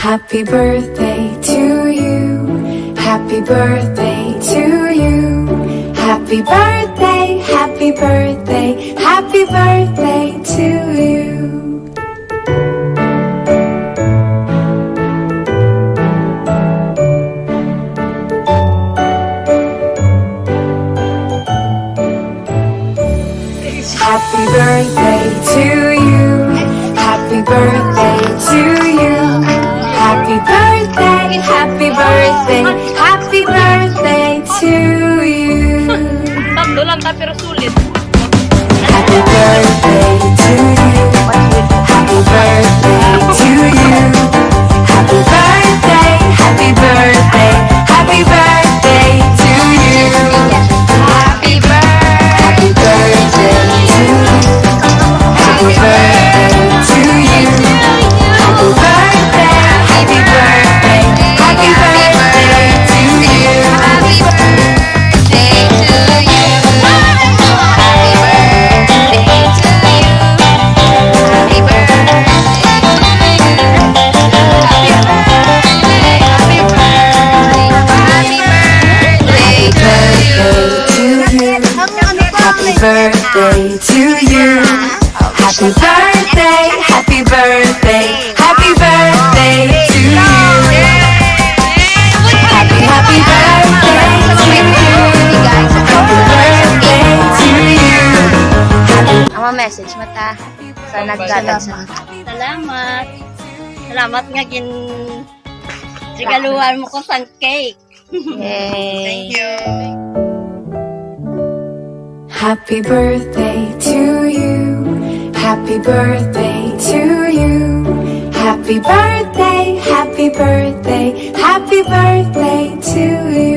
Happy birthday to you. Happy birthday to you. Happy birthday, happy birthday, happy birthday to you. Happy birthday to you. Happy birthday to you. Happy birthday, happy birthday, happy birthday to you. Tatlo lang ta pero sulit. Happy birthday to you. Happy birthday to you. Happy birthday, happy birthday, happy birthday to you. Happy birthday to you. Happy birthday to you. Happy birthday, happy birthday, happy birthday to you. Happy birthday to you. Happy birthday to you. Happy birthday to you. Happy birthday to you. Happy birthday, happy birthday, happy birthday to you. Happy birthday to you. Happy birthday to you. Ang message mo ta sa nagdatag sa. Salamat. Salamat nga regaluhan mo ko sa cake. Yay! Thank you. Happy birthday to you. Happy birthday to you. Happy birthday, happy birthday, happy birthday to you.